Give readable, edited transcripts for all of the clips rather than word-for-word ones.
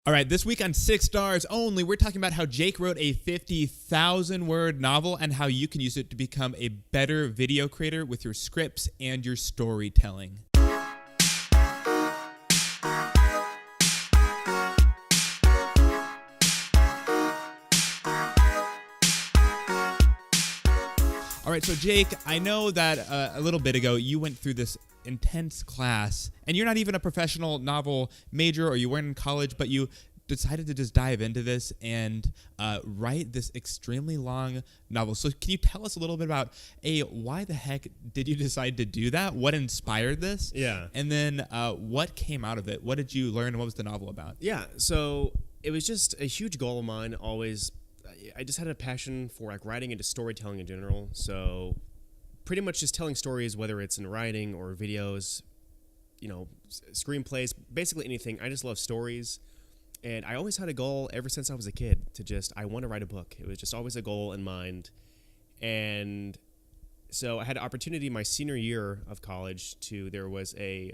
All right, this week on 6 Stars Only, we're talking about how Jake wrote a 50,000-word novel and how you can use it to become a better video creator with your scripts and your storytelling. All right, so Jake, I know that a little bit ago you went through this intense class, and you're not even a professional novel major or you weren't in college, but you decided to just dive into this and write this extremely long novel. So can you tell us a little bit about, why the heck did you decide to do that? What inspired this? Yeah. And then what came out of it? What did you learn? What was the novel about? Yeah, so it was just a huge goal of mine always. I just had a passion for like writing and just storytelling in general. So pretty much just telling stories, whether it's in writing or videos, screenplays, basically anything. I just love stories. And I always had a goal ever since I was a kid I want to write a book. It was just always a goal in mind. And so I had an opportunity my senior year of college there was a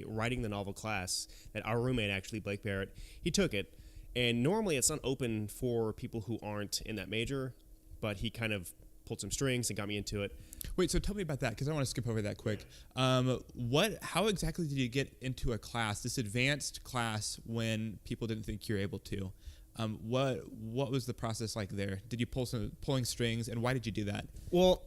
writing the novel class that our roommate, actually, Blake Barrett, he took it. And normally it's not open for people who aren't in that major, but he kind of pulled some strings and got me into it. Wait, so tell me about that, because I want to skip over that quick. How exactly did you get into a class, this advanced class, when people didn't think you were able to? What was the process like there? Did you pulling strings, and why did you do that? Well,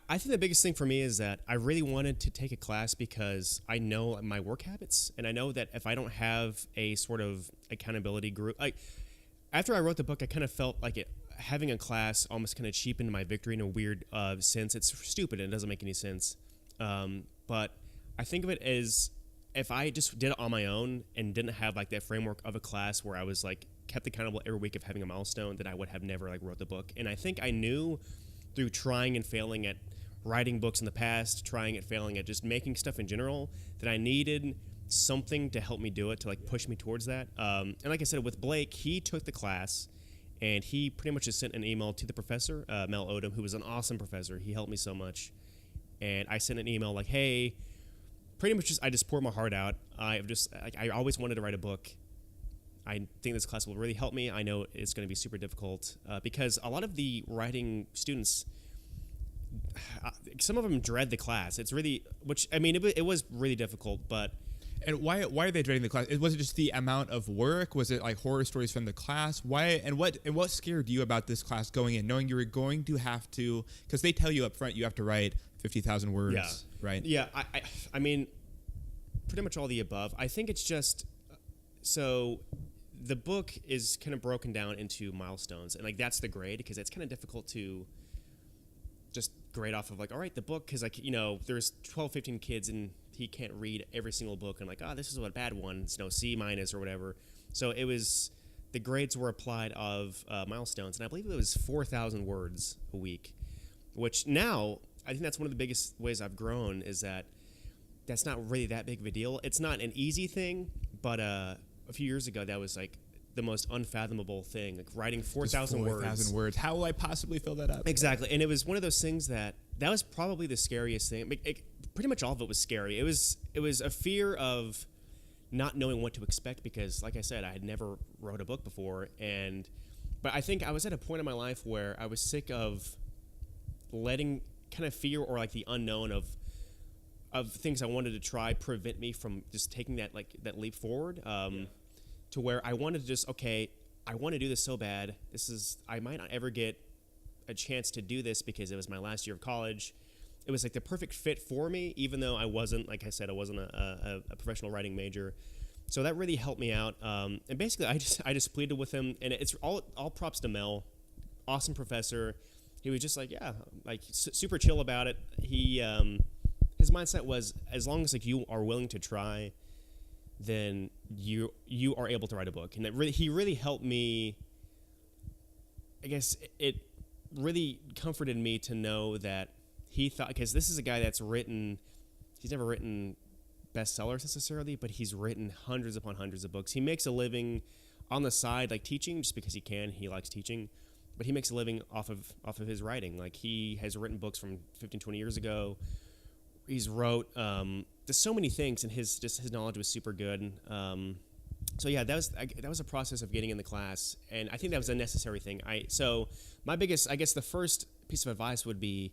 I think the biggest thing for me is that I really wanted to take a class because I know my work habits, and I know that if I don't have a sort of accountability group, like after I wrote the book, I kind of felt like having a class almost kind of cheapened my victory in a weird sense. It's stupid and it doesn't make any sense. But I think of it as if I just did it on my own and didn't have like that framework of a class where I was like kept accountable every week of having a milestone, that I would have never like wrote the book. And I think I knew through trying and failing at writing books in the past, trying and failing at just making stuff in general, that I needed something to help me do it, to like push me towards that. And like I said, with Blake, he took the class and he pretty much just sent an email to the professor, Mel Odom, who was an awesome professor. He helped me so much. And I sent an email like, hey, pretty much I just poured my heart out. I always wanted to write a book. I think this class will really help me. I know it's going to be super difficult because a lot of the writing students, some of them dread the class. It's really, it was really difficult, but. And why are they dreading the class? Was it just the amount of work? Was it like horror stories from the class? Why and what scared you about this class going in, knowing you were going to have to, because they tell you up front you have to write 50,000 words, yeah. right? Yeah, I mean, pretty much all the above. I think it's just so the book is kind of broken down into milestones, and like that's the grade, because it's kind of difficult to just grade off of like, all right, the book, because like there's 12, 15 kids and he can't read every single book and like, this is a bad one, it's C- or whatever. So it was, the grades were applied of milestones, and I believe it was 4,000 words a week, which now I think that's one of the biggest ways I've grown, is that's not really that big of a deal. It's not an easy thing, but a few years ago that was like the most unfathomable thing, like writing 4,000 words. 4,000 words. How will I possibly fill that up? Exactly. And it was one of those things that was probably the scariest thing. Pretty much all of it was scary. It was a fear of not knowing what to expect, because like I said, I had never wrote a book before, but I think I was at a point in my life where I was sick of letting kind of fear or like the unknown of things I wanted to try prevent me from just taking that leap forward. To where I wanted to just, I want to do this so bad. I might not ever get a chance to do this because it was my last year of college. It was like the perfect fit for me, even though I wasn't, like I said, I wasn't a professional writing major. So that really helped me out. And basically, I just pleaded with him, and it's all props to Mel, awesome professor. He was just like, super chill about it. He his mindset was, as long as like you are willing to try, then you are able to write a book. And he really helped me. I guess it really comforted me to know that he thought, because this is a guy he's never written bestsellers necessarily, but he's written hundreds upon hundreds of books. He makes a living on the side, like teaching, just because he likes teaching, but he makes a living off of his writing. Like he has written books from 15, 20 years ago. He's wrote, there's so many things, and his knowledge was super good. So yeah, that was a process of getting in the class, and I think that was a necessary thing. So my biggest, I guess, the first piece of advice would be,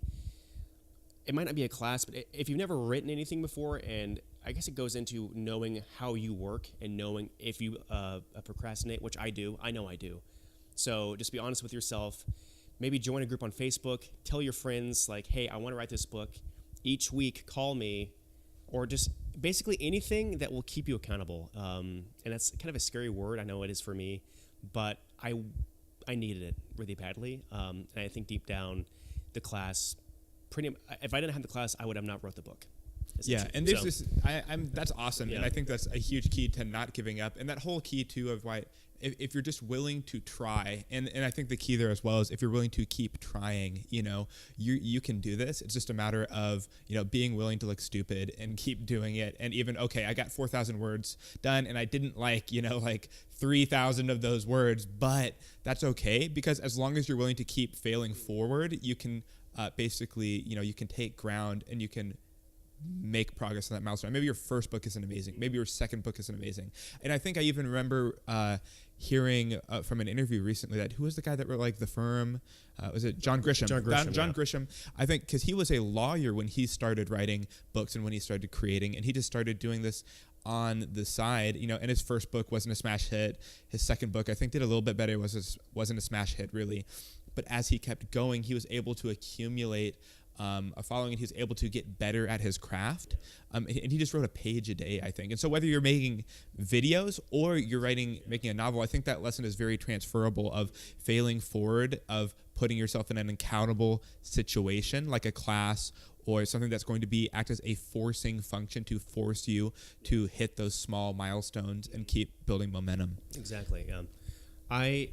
it might not be a class, but if you've never written anything before, and I guess it goes into knowing how you work and knowing if you procrastinate, which I do. I know I do. So just be honest with yourself. Maybe join a group on Facebook. Tell your friends, like, hey, I want to write this book. Each week, call me, or just basically anything that will keep you accountable. And that's kind of a scary word. I know it is for me, but I needed it really badly. And I think deep down, the class, if I didn't have the class, I would have not wrote the book. Yeah, and there's this. That's awesome, and I think that's a huge key to not giving up, and that whole key too of why if you're just willing to try, and I think the key there as well is if you're willing to keep trying, you can do this. It's just a matter of being willing to look stupid and keep doing it, and even I got 4,000 words done, and I didn't like 3,000 of those words, but that's okay because as long as you're willing to keep failing forward, you can basically you can take ground and you can make progress on that milestone. Maybe your first book isn't amazing. Maybe your second book isn't amazing. And I think I even remember hearing from an interview recently that who was the guy that wrote The Firm? Was it John Grisham? John Grisham. I think because he was a lawyer when he started writing books and when he started creating, and he just started doing this on the side, and his first book wasn't a smash hit. His second book, I think, did a little bit better. Wasn't a smash hit, really. But as he kept going, he was able to accumulate a following, and he was able to get better at his craft. And he just wrote a page a day, I think. And so whether you're making videos or you're making a novel, I think that lesson is very transferable of failing forward, of putting yourself in an accountable situation like a class or something that's going to act as a forcing function to force you to hit those small milestones and keep building momentum. Exactly. I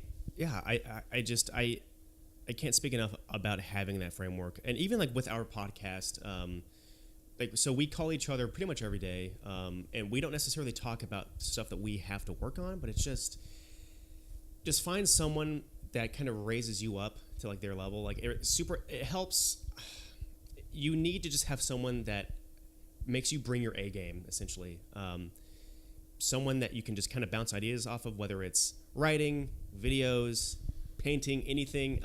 can't speak enough about having that framework. And even with our podcast, so we call each other pretty much every day, and we don't necessarily talk about stuff that we have to work on, but it's just find someone that kind of raises you up to their level. It helps. You need to just have someone that makes you bring your A game, essentially. Someone that you can just kind of bounce ideas off of, whether it's writing, videos, painting, anything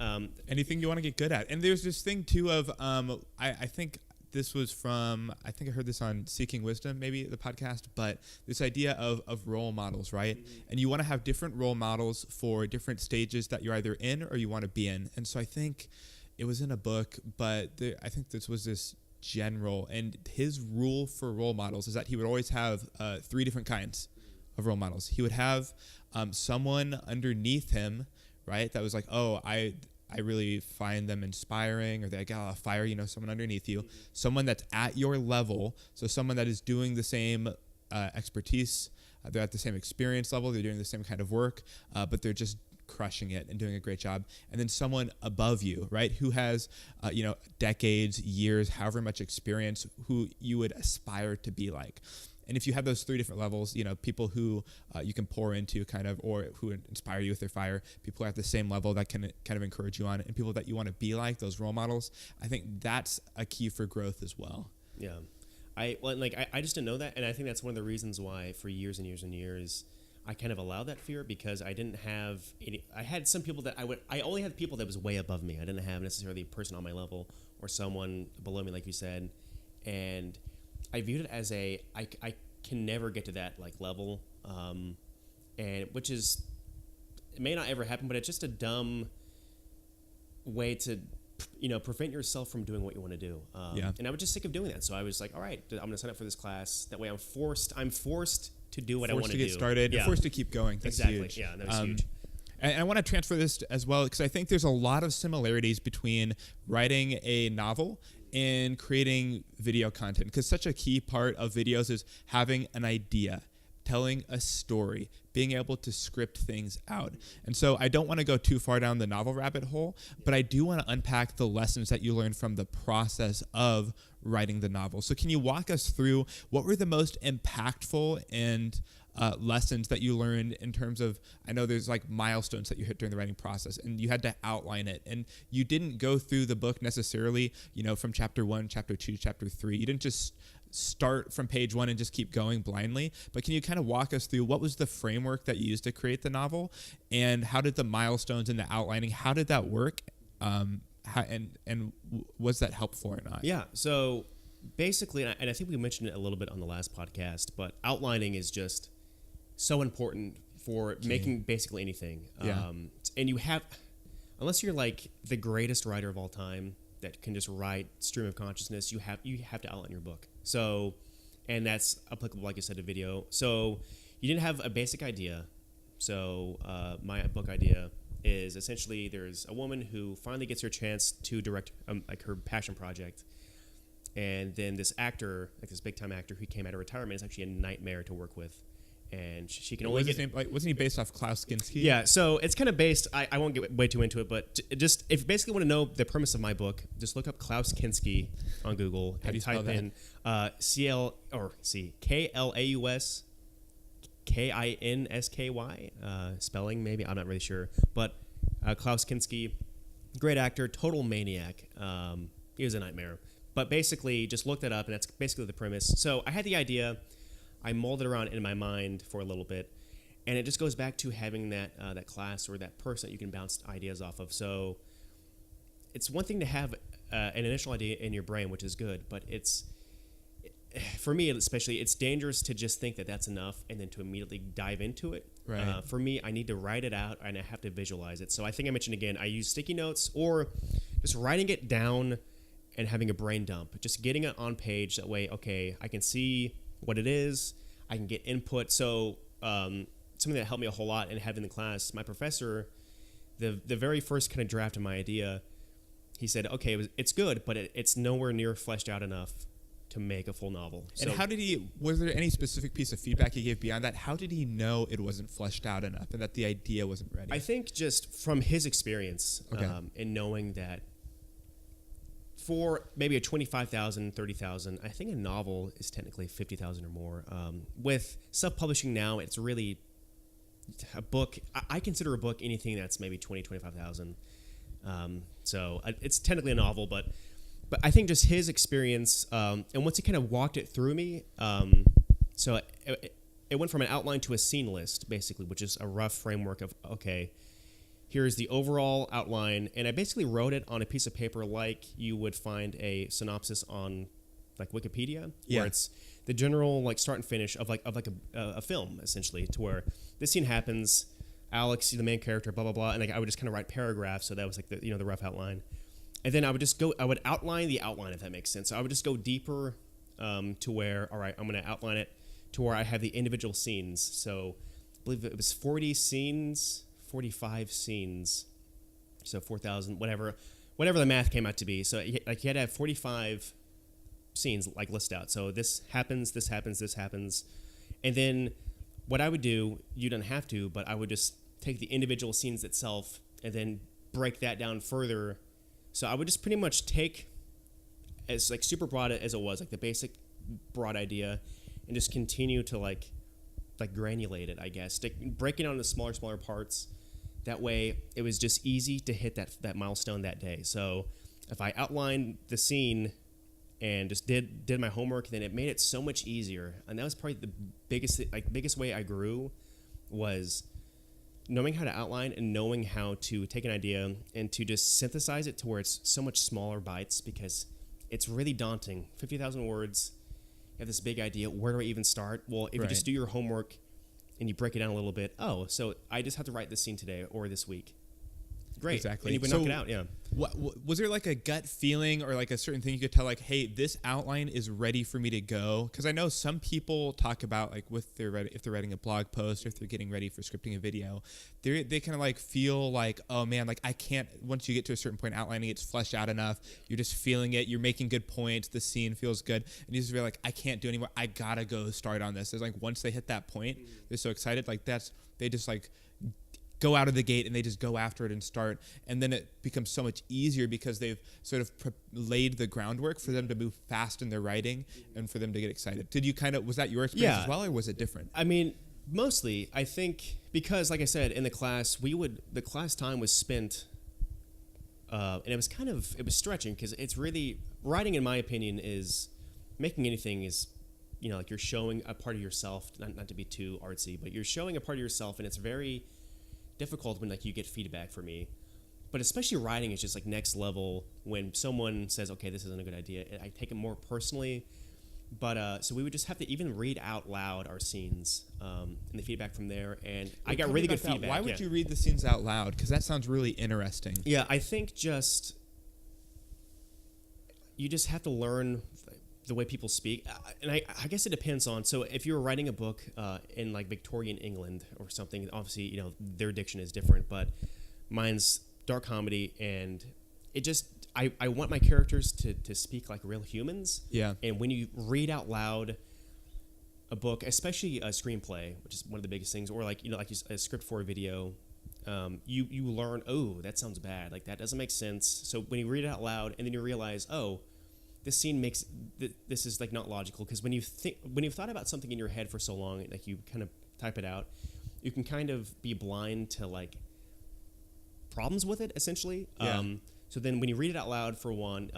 you want to get good at. And there's this thing too of I think this was from, I think I heard this on Seeking Wisdom, maybe the podcast, but this idea of role models, right? Mm-hmm. And you want to have different role models for different stages that you're either in or you want to be in. And so I think it was in a book, but I think this was this general, and his rule for role models is that he would always have 3 different kinds of role models. He would have someone underneath him, right? That was I really find them inspiring, or they got a lot of fire, someone underneath you, someone that's at your level. So someone that is doing the same expertise, they're at the same experience level, they're doing the same kind of work, but they're just crushing it and doing a great job. And then someone above you, right? Who has, decades, years, however much experience, who you would aspire to be like. And if you have those 3 different levels, people who you can pour into or who inspire you with their fire, people who are at the same level that can kind of encourage you on, and people that you want to be like, those role models, I think that's a key for growth as well. Yeah. I just didn't know that. And I think that's one of the reasons why for years and years and years, I kind of allowed that fear, because I didn't have I had some people that I only had people that was way above me. I didn't have necessarily a person on my level or someone below me, like you said. And I viewed it as I can never get to that level, and which is, it may not ever happen, but it's just a dumb way to prevent yourself from doing what you want to do. And I was just sick of doing that, so I was like, all right, I'm gonna sign up for this class. That way, I'm forced to do what I want to do. Forced to get started. Yeah. Forced to keep going. That's exactly. Huge. Yeah, that was huge. And I want to transfer this as well, because I think there's a lot of similarities between writing a novel and creating video content, because such a key part of videos is having an idea, telling a story, being able to script things out. And so I don't want to go too far down the novel rabbit hole, but I do want to unpack the lessons that you learned from the process of writing the novel. So can you walk us through what were the most impactful and lessons that you learned in terms of, I know there's milestones that you hit during the writing process, and you had to outline it, and you didn't go through the book necessarily, from chapter 1, chapter 2, chapter 3. You didn't just start from page one and just keep going blindly. But can you kind of walk us through what was the framework that you used to create the novel, and how did the milestones and the outlining, how did that work? Was that helpful or not? Yeah. So basically, and I think we mentioned it a little bit on the last podcast, but outlining is just so important for making basically anything. Yeah. And you have, unless you're like the greatest writer of all time that can just write stream of consciousness, you have to outline your book. So, and that's applicable, like I said, to video. So you didn't have a basic idea. So my book idea is essentially there's a woman who finally gets her chance to direct like her passion project. And then this actor, like this big time actor who came out of retirement, is actually a nightmare to work with. And she can only get... wasn't he based off Klaus Kinski? Yeah, so it's kind of based... I won't get way too into it, but just if you basically want to know the premise of my book, just look up Klaus Kinski on Google and type in Klaus Kinsky, spelling maybe, I'm not really sure. But Klaus Kinski, great actor, total maniac. He was a nightmare. But basically, just look that up, and that's basically the premise. So I had the idea... I molded around in my mind for a little bit, and it just goes back to having that class or that person that you can bounce ideas off of. So it's one thing to have an initial idea in your brain, which is good, but for me especially, it's dangerous to just think that that's enough and then to immediately dive into it. Right. For me, I need to write it out, and I have to visualize it. So I think I mentioned again, I use sticky notes or just writing it down and having a brain dump, just getting it on page. That way, okay, I can see what it is, I can get input. So something that helped me a whole lot in having the class, my professor, the very first kind of draft of my idea, he said, okay, it's good, but it's nowhere near fleshed out enough to make a full novel. And how did was there any specific piece of feedback he gave beyond that? How did he know it wasn't fleshed out enough and that the idea wasn't ready? I think just from his experience, and knowing that for maybe a 25,000, 30,000, I think a novel is technically 50,000 or more. With self-publishing now, it's really a book. I consider a book anything that's maybe 20, 25,000. So it's technically a novel, but I think just his experience, and once he kind of walked it through me, so it went from an outline to a scene list, basically, which is a rough framework of, okay, here's the overall outline, and I basically wrote it on a piece of paper like you would find a synopsis on like Wikipedia, where it's the general like start and finish of a film, essentially, to where this scene happens, Alex, the main character, blah blah blah, and like I would just kind of write paragraphs, so that was like the rough outline, and then I would outline the outline, if that makes sense. So I would just go deeper to where, all right, I'm going to outline it to where I have the individual scenes. So I believe it was 40 scenes. 45 scenes, so 4,000, whatever the math came out to be. So like you had to have 45 scenes like listed out. So this happens, this happens, this happens, and then what I would do, you don't have to, but I would just take the individual scenes itself and then break that down further. So I would just pretty much take as like super broad as it was, like the basic broad idea, and just continue to like granulate it, I guess, break it down into smaller parts. That way, it was just easy to hit that milestone that day. So if I outlined the scene and just did my homework, then it made it so much easier. And that was probably the biggest way I grew, was knowing how to outline and knowing how to take an idea and to just synthesize it to where it's so much smaller bites, because it's really daunting. 50,000 words, you have this big idea. Where do I even start? Well, if you just do your homework and you break it down a little bit, so I just have to write this scene today or this week. Great. Exactly. And you would knock it out, yeah. Was there like a gut feeling or like a certain thing you could tell, like, hey, this outline is ready for me to go? Because I know some people talk about, like, if they're writing a blog post or if they're getting ready for scripting a video, they kind of like feel like, oh man, like I can't, once you get to a certain point outlining, it's fleshed out enough, you're just feeling it, you're making good points, the scene feels good, and you just feel like, I can't do anymore, I gotta go start on this. There's like, once they hit that point, they're so excited, like they just like go out of the gate and they just go after it and start, and then it becomes so much easier because they've sort of laid the groundwork for them to move fast in their writing and for them to get excited. Was that your experience as well, or was it different? I mean, mostly, I think, because like I said, in the class, the class time was spent, and it was stretching, because it's really, writing, in my opinion, is making anything is, like you're showing a part of yourself, not to be too artsy, but you're showing a part of yourself, and it's very difficult when like you get feedback from me. But especially writing is just like next level when someone says, okay, this isn't a good idea. I take it more personally. But so we would just have to even read out loud our scenes and the feedback from there. And I got really good feedback. Why would you read the scenes out loud? Because that sounds really interesting. Yeah, I think you just have to learn the way people speak. And I guess it depends on, so if you were writing a book in like Victorian England or something, obviously, their diction is different, but mine's dark comedy, and it just, I want my characters to speak like real humans. Yeah. And when you read out loud a book, especially a screenplay, which is one of the biggest things, or like, like a script for a video, you learn, oh, that sounds bad. Like that doesn't make sense. So when you read it out loud and then you realize, oh, this scene this is like not logical, because when you've thought about something in your head for so long, like you kind of type it out, you can kind of be blind to like problems with it, essentially. Yeah. So then when you read it out loud, for one,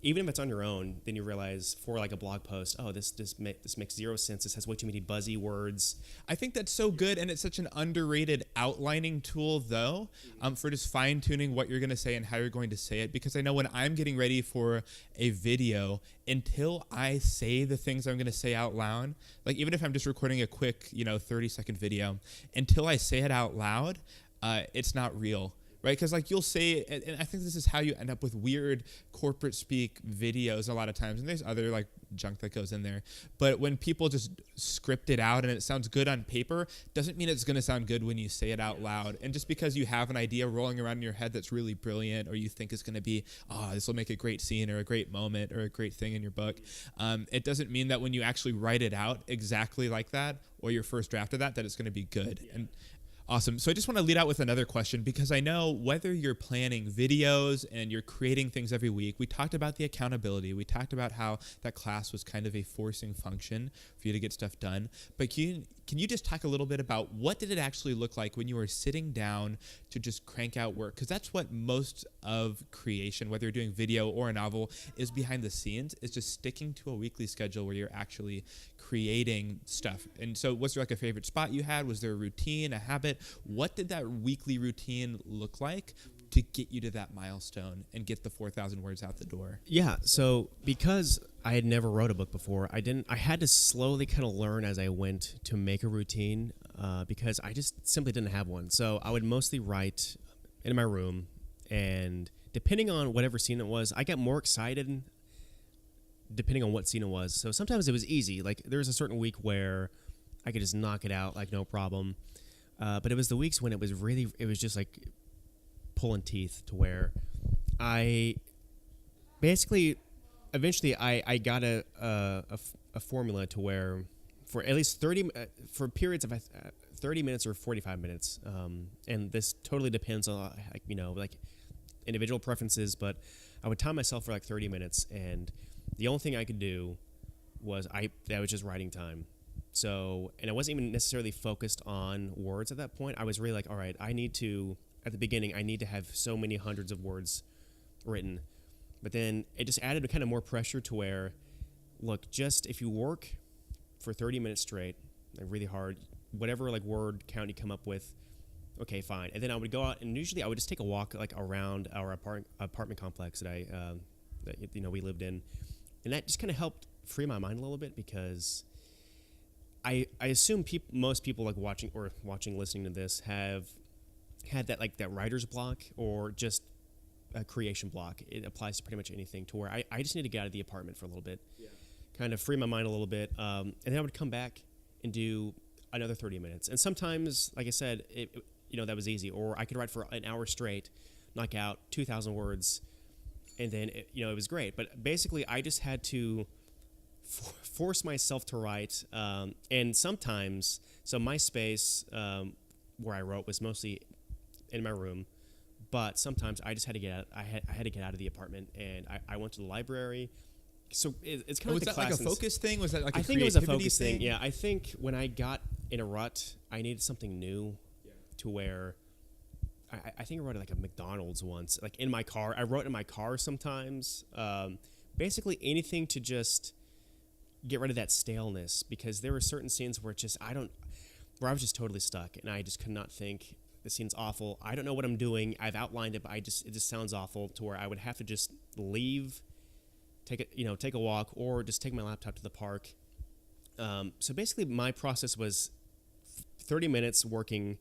even if it's on your own, then you realize for like a blog post, oh, this makes zero sense. This has way too many buzzy words. I think that's so good, and it's such an underrated outlining tool, though, for just fine-tuning what you're going to say and how you're going to say it. Because I know when I'm getting ready for a video, until I say the things I'm going to say out loud, like even if I'm just recording a quick, 30-second video, until I say it out loud, it's not real. Right, because like you'll say, and I think this is how you end up with weird corporate speak videos a lot of times, and there's other like junk that goes in there. But when people just script it out and it sounds good on paper, doesn't mean it's going to sound good when you say it out loud. And just because you have an idea rolling around in your head that's really brilliant, or you think is going to be, this will make a great scene or a great moment or a great thing in your book, it doesn't mean that when you actually write it out exactly like that, or your first draft of that it's going to be good. Yeah. And awesome. So I just want to lead out with another question, because I know whether you're planning videos and you're creating things every week, we talked about the accountability. We talked about how that class was kind of a forcing function for you to get stuff done. But can you just talk a little bit about what did it actually look like when you were sitting down to just crank out work? Because that's what most of creation, whether you're doing video or a novel, is behind the scenes, is just sticking to a weekly schedule where you're actually creating stuff. And so was there like a favorite spot you had? Was there a routine, a habit? What did that weekly routine look like to get you to that milestone and get the 4,000 words out the door? Yeah, so because I had never wrote a book before, I had to slowly kind of learn as I went to make a routine, because I just simply didn't have one. So I would mostly write in my room, and depending on whatever scene it was, I got more excited depending on what scene it was. So sometimes it was easy. Like there was a certain week where I could just knock it out like no problem. But it was the weeks when it was just like pulling teeth, to where I basically eventually I got a formula to where for at least 30 for periods of 30 minutes or 45 minutes, and this totally depends on like individual preferences, but I would time myself for like 30 minutes, and the only thing I could do was that was just writing time. So, and I wasn't even necessarily focused on words at that point. I was really like, all right, at the beginning, I need to have so many hundreds of words written. But then it just added kind of more pressure to where, look, just if you work for 30 minutes straight, like really hard, whatever like word count you come up with, okay, fine. And then I would go out, and usually I would just take a walk like around our apartment complex that we lived in. And that just kind of helped free my mind a little bit, because I assume most people like listening to this have had that writer's block, or just a creation block. It applies to pretty much anything, to where I just need to get out of the apartment for a little bit, kind of free my mind a little bit, and then I would come back and do another 30 minutes. And sometimes, like I said, that was easy, or I could write for an hour straight, knock out 2,000 words, and then it was great. But basically, I just had to force myself to write, and sometimes, so my space where I wrote was mostly in my room, but sometimes I just had to get out. I had to get out of the apartment, and I went to the library. So it's kind of was like that like a focus thing? Was that like I think it was a focus thing? Yeah, I think when I got in a rut, I needed something new, to where I think I wrote at like a McDonald's once, like in my car. I wrote in my car sometimes. Basically anything to just get rid of that staleness, because there were certain scenes where where I was just totally stuck and I just could not think. The scene's awful. I don't know what I'm doing. I've outlined it, but it just sounds awful, to where I would have to just leave, take a walk, or just take my laptop to the park. So basically, my process was 30 minutes working,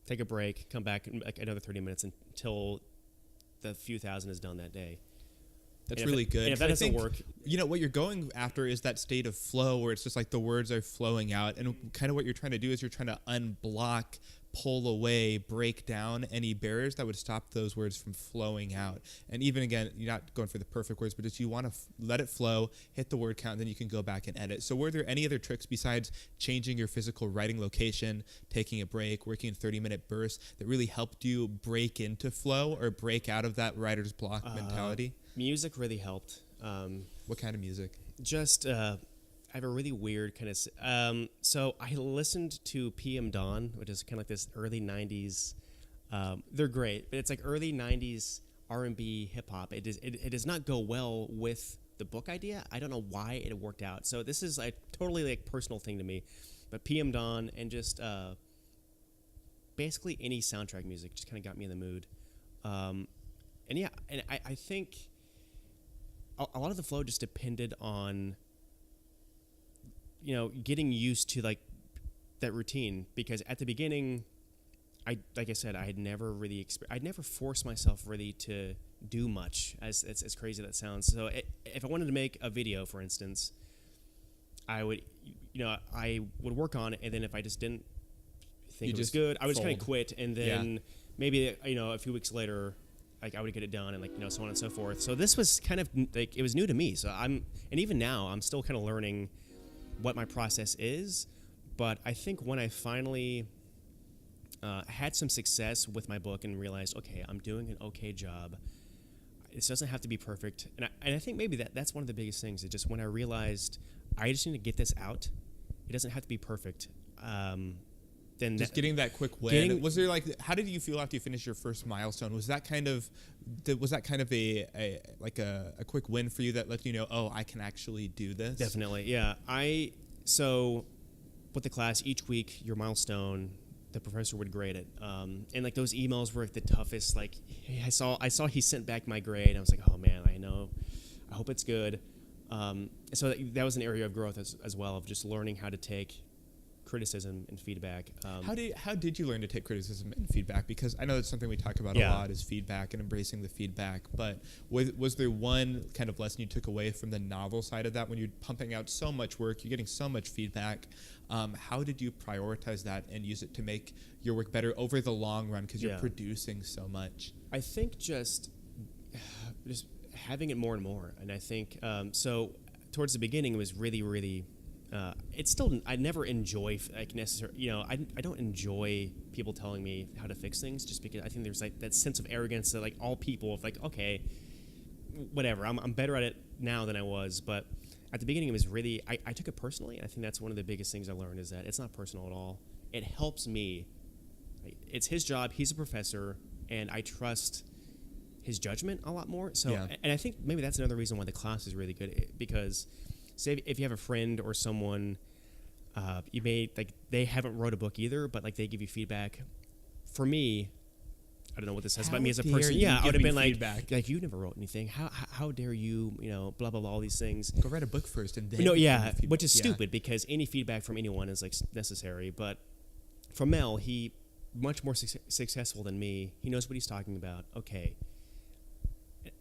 take a break, come back, and like another 30 minutes until the few thousand is done that day. That's really good. And if that doesn't work, what you're going after is that state of flow where it's just like the words are flowing out, and kind of what you're trying to do is you're trying to unblock, pull away, break down any barriers that would stop those words from flowing out. And even again, you're not going for the perfect words, but just you want to let it flow, hit the word count, and then you can go back and edit. So were there any other tricks besides changing your physical writing location, taking a break, working in 30-minute bursts that really helped you break into flow or break out of that writer's block mentality? Music really helped. What kind of music? Just I have a really weird kind of. So I listened to PM Dawn, which is kind of like this early '90s. They're great, but it's like early '90s R&B hip hop. It does not go well with the book idea. I don't know why it worked out. So this is a totally like personal thing to me. But PM Dawn and just basically any soundtrack music just kind of got me in the mood. And I think a lot of the flow just depended on getting used to like that routine, because at the beginning, like I said, I had never really I'd never forced myself really to do much, as crazy that sounds. So if I wanted to make a video, for instance, I would work on it, and then if I just didn't think it was good, I would just kind of quit, and then maybe a few weeks later, like I would get it done, and so on and so forth. So this was kind of like, it was new to me. So and even now I'm still kind of learning what my process is, but I think when I finally had some success with my book and realized, okay, I'm doing an okay job. This doesn't have to be perfect, and I think maybe that's one of the biggest things. Is just when I realized I just need to get this out. It doesn't have to be perfect. Then just getting that quick win. Was there how did you feel after you finished your first milestone? Was that kind of a quick win for you that let you know, oh, I can actually do this? Definitely, yeah. So with the class, each week your milestone, the professor would grade it, and like those emails were the toughest. Like I saw he sent back my grade. I was like, oh man, I hope it's good. So that was an area of growth as well, of just learning how to take criticism and feedback. How did you learn to take criticism and feedback? Because I know that's something we talk about a lot, is feedback and embracing the feedback. But was there one kind of lesson you took away from the novel side of that? When you're pumping out so much work, you're getting so much feedback. How did you prioritize that and use it to make your work better over the long run? Because you're producing so much. I think just having it more and more. And I think so. Towards the beginning, it was really, really. It's still, I never enjoy necessarily, I don't enjoy people telling me how to fix things, just because I think there's like that sense of arrogance that like all people, of like, okay, whatever, I'm better at it now than I was. But at the beginning, it was really, I took it personally, and I think that's one of the biggest things I learned, is that it's not personal at all. It helps me. It's his job, he's a professor, and I trust his judgment a lot more. So, and I think maybe that's another reason why the class is really good, because say if you have a friend or someone, you may they haven't wrote a book either, but like they give you feedback. For me, I don't know what this says about me as a person. Yeah, I would have been like you never wrote anything. How dare you? Blah blah blah. All these things. Go write a book first, and then which is stupid, because any feedback from anyone is like necessary. But from Mel, he much more successful than me. He knows what he's talking about. Okay,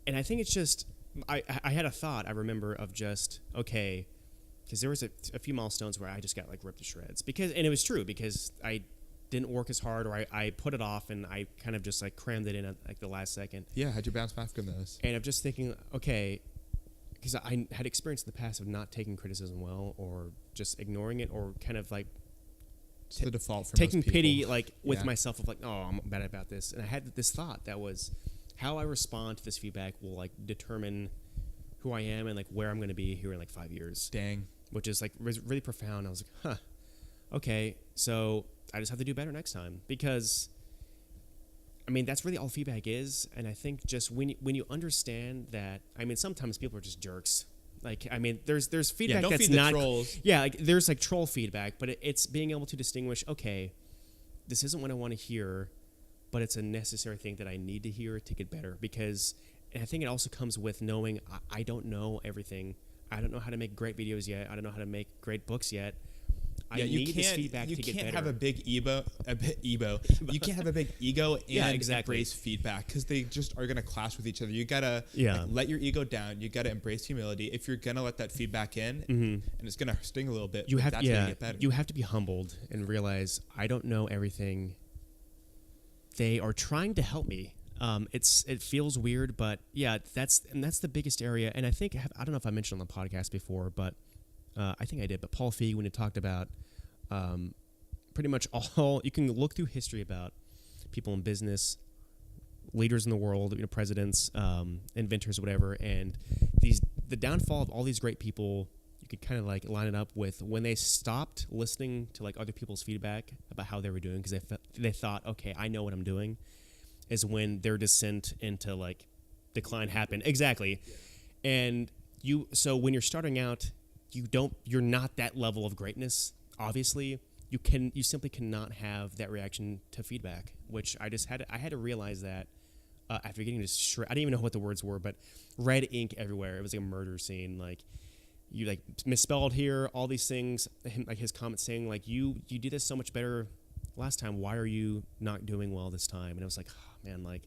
and I think it's just. I had a thought, I remember, of just, okay, because there was a few milestones where I just got like ripped to shreds, and it was true, because I didn't work as hard, or I put it off, and I kind of just like crammed it in at like the last second. Yeah, how'd you bounce back from those? And I'm just thinking, okay, because I had experience in the past of not taking criticism well, or just ignoring it, or kind of like it's the default for taking most people. pity like with myself of like, oh, I'm bad about this. And I had this thought that was, how I respond to this feedback will like determine who I am and like where I'm going to be here in like 5 years. Dang. Which is like really profound. I was like, okay, so I just have to do better next time, because I mean, that's really all feedback is. And I think just when you understand that, I mean, sometimes people are just jerks, Like, I mean, there's feedback don't that's feed the not trolls. Yeah, like there's like troll feedback, but it's being able to distinguish. Okay, this isn't what I want to hear, but it's a necessary thing that I need to hear to get better. Because, and I think it also comes with knowing I don't know everything. I don't know how to make great videos yet. I don't know how to make great books yet. I need this feedback to get better. You can't have a big ego. You can't have a big ego and embrace feedback, because they just are going to clash with each other. You got to let your ego down. You got to embrace humility. If you're going to let that feedback in, and it's going to sting a little bit, that's how you get better. You have to be humbled and realize I don't know everything. They are trying to help me. It feels weird, but yeah, that's the biggest area. And I think I don't know if I mentioned on the podcast before, but I think I did. But Paul Feig, when he talked about pretty much all, you can look through history about people in business, leaders in the world, presidents, inventors, whatever, and the downfall of all these great people. You could kind of like line it up with when they stopped listening to like other people's feedback about how they were doing, because they thought, okay, I know what I'm doing, is when their descent into like decline happened. Exactly. Yeah. And so when you're starting out, you're not that level of greatness. Obviously, you simply cannot have that reaction to feedback, which I had to realize that after getting this I didn't even know what the words were, but red ink everywhere. It was like a murder scene. Like, you like misspelled here, all these things. Like his comments saying like, you did this so much better last time. Why are you not doing well this time? And I was like, oh, man, like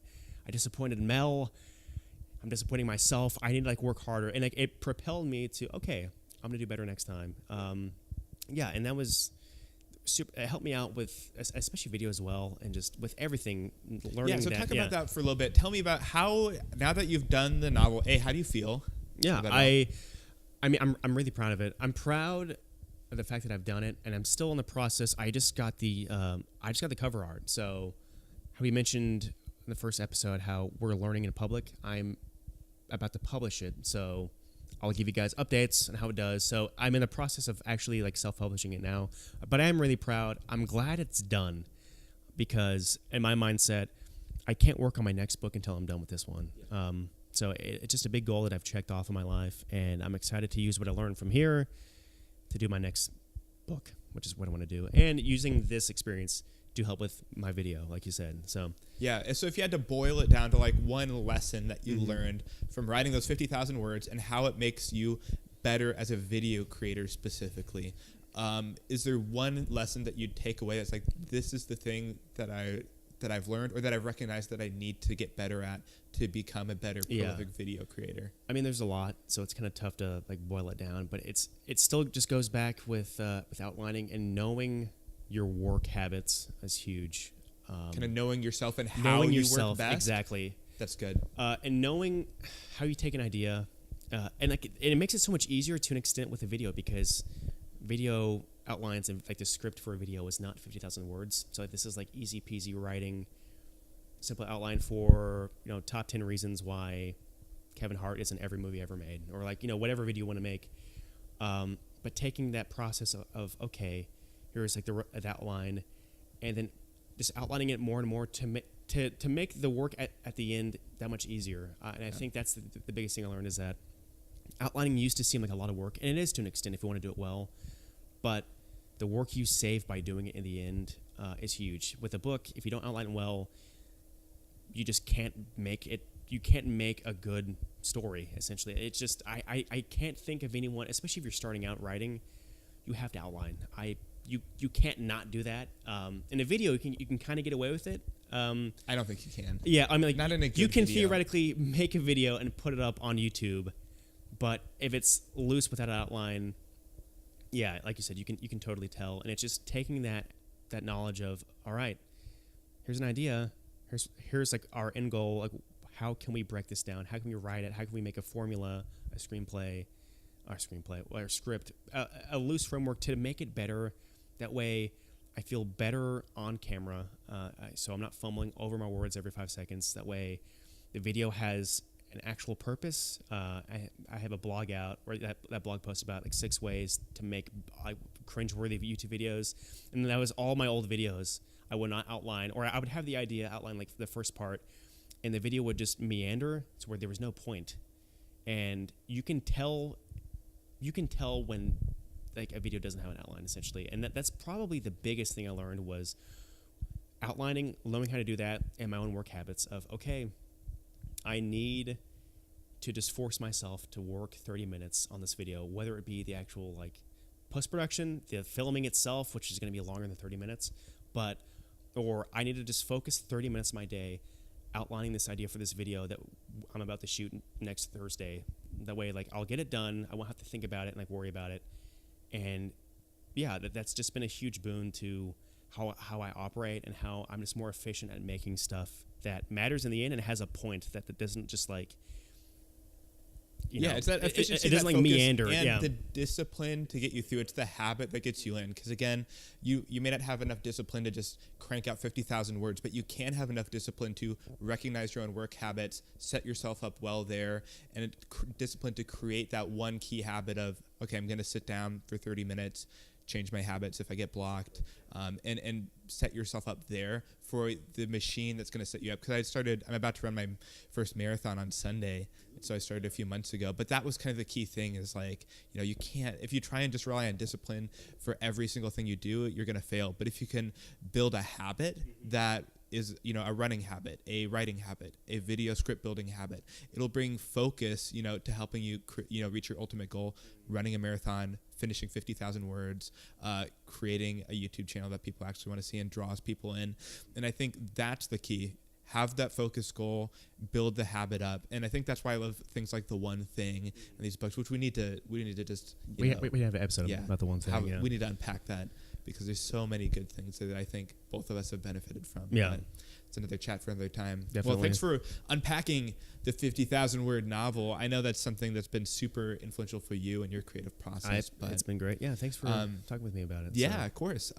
I disappointed Mel. I'm disappointing myself. I need to like work harder. And like it propelled me to, okay, I'm going to do better next time. And that was super. It helped me out with, especially video as well, and just with everything, learning. Yeah, so talk about that for a little bit. Tell me about how, now that you've done the novel, how do you feel? Yeah, I mean, I'm really proud of it. I'm proud of the fact that I've done it, and I'm still in the process. I just got the cover art. So, how we mentioned in the first episode how we're learning in public, I'm about to publish it. So, I'll give you guys updates on how it does. So, I'm in the process of actually like self-publishing it now. But I am really proud. I'm glad it's done, because in my mindset, I can't work on my next book until I'm done with this one. So it's just a big goal that I've checked off in my life, and I'm excited to use what I learned from here to do my next book, which is what I want to do, and using this experience to help with my video, like you said. So yeah. So if you had to boil it down to like one lesson that you learned from writing those 50,000 words and how it makes you better as a video creator specifically, is there one lesson that you'd take away that's like, this is the thing that I've learned, or that I've recognized that I need to get better at to become a better prolific video creator? I mean, there's a lot, so it's kind of tough to like boil it down, but it still just goes back with outlining and knowing your work habits is huge. Kind of knowing yourself and how you work best. Exactly. That's good. And knowing how you take an idea, and like it makes it so much easier to an extent with a video, because video outlines and like the script for a video is not 50,000 words. So like, this is like easy peasy writing, simple outline for top 10 reasons why Kevin Hart is in every movie ever made, or like whatever video you want to make. But taking that process of okay, here's like the outline, and then just outlining it more and more to make the work at the end that much easier. And I think that's the biggest thing I learned, is that outlining used to seem like a lot of work, and it is to an extent if you want to do it well. But the work you save by doing it in the end is huge. With a book, if you don't outline it well, you just can't make it. You can't make a good story, essentially. It's just, I can't think of anyone, especially if you're starting out writing, you have to outline. You can't not do that. In a video, you can kind of get away with it. I don't think you can. Yeah, I mean, like, not in a good you can video. theoretically make a video and put it up on YouTube, but if it's loose without an outline, yeah, like you said, you can totally tell. And it's just taking that knowledge of, all right, here's an idea, here's like our end goal, like how can we break this down? How can we write it? How can we make a formula, a screenplay, or script, a loose framework to make it better? That way, I feel better on camera, so I'm not fumbling over my words every 5 seconds. That way, the video has an actual purpose. I have a blog out, or that blog post about like 6 ways to make cringeworthy YouTube videos, and that was all my old videos. I would not outline, or I would have the idea outline like the first part, and the video would just meander to where there was no point. And you can tell you can tell when like a video doesn't have an outline, essentially. And that's probably the biggest thing I learned was outlining, learning how to do that, and my own work habits of, okay, I need to just force myself to work 30 minutes on this video, whether it be the actual like post-production, the filming itself, which is going to be longer than 30 minutes, or I need to just focus 30 minutes of my day outlining this idea for this video that I'm about to shoot next Thursday. That way, like, I'll get it done. I won't have to think about it and like worry about it. And yeah, that's just been a huge boon to how I operate and how I'm just more efficient at making stuff that matters in the end and has a point that doesn't just like, it's that efficiency, it doesn't like meander, and the discipline to get you through. It's the habit that gets you in. Because again, you may not have enough discipline to just crank out 50,000 words, but you can have enough discipline to recognize your own work habits, set yourself up well there, and discipline to create that one key habit of, okay, I'm going to sit down for 30 minutes, change my habits if I get blocked, and set yourself up there for the machine that's going to set you up. Because I'm about to run my first marathon on Sunday, so I started a few months ago. But that was kind of the key thing is like, you can't, if you try and just rely on discipline for every single thing you do, you're going to fail. But if you can build a habit that is, a running habit, a writing habit, a video script building habit, it'll bring focus, to helping you, reach your ultimate goal, running a marathon, finishing 50,000 words, creating a YouTube channel that people actually want to see and draws people in. And I think that's the key. Have that focus goal, build the habit up. And I think that's why I love things like The One Thing and these books, which we need to just, we have an episode about The One Thing. We need to unpack that because there's so many good things that I think both of us have benefited from. Yeah. But it's another chat for another time. Definitely. Well, thanks for unpacking the 50,000 word novel. I know that's something that's been super influential for you and your creative process. It's been great. Yeah, thanks for talking with me about it. Yeah, of course.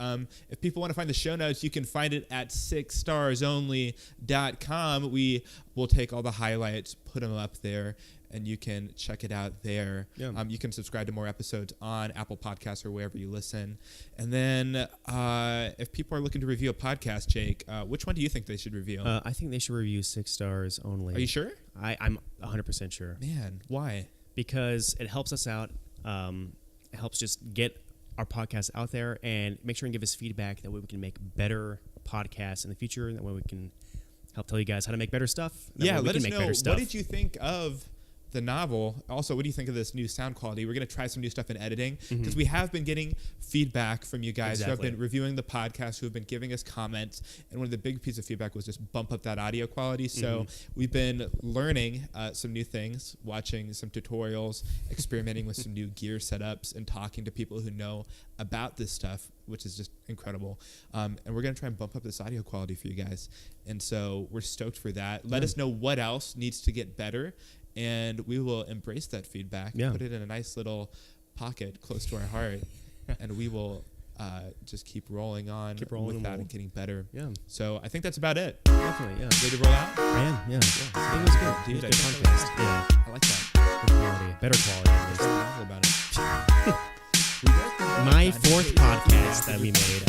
If people want to find the show notes, you can find it at 6starsonly.com. We will take all the highlights, put them up there, and you can check it out there. Yeah. You can subscribe to more episodes on Apple Podcasts or wherever you listen. And then if people are looking to review a podcast, Jake, which one do you think they should review? I think they should review 6 stars only. Are you sure? I'm 100% sure. Man, why? Because it helps us out. It helps just get our podcast out there and make sure and give us feedback. That way we can make better podcasts in the future. That way we can help tell you guys how to make better stuff. Yeah, let us know. What did you think of the novel? Also, what do you think of this new sound quality? We're going to try some new stuff in editing because we have been getting feedback from you guys who have been reviewing the podcast, who have been giving us comments. And one of the big pieces of feedback was just bump up that audio quality. So we've been learning some new things, watching some tutorials, experimenting with some new gear setups, and talking to people who know about this stuff, which is just incredible. And we're going to try and bump up this audio quality for you guys. And so we're stoked for that. Let us know what else needs to get better, and we will embrace that feedback, put it in a nice little pocket close to our heart, and we will just keep rolling on with that and getting better. Yeah. So I think that's about it. Definitely, yeah. Ready to roll out? I am, yeah. I think it was good. Dude, good podcast. Yeah. I like that. Good quality. Better quality, at least. About it. My 4th podcast that we made.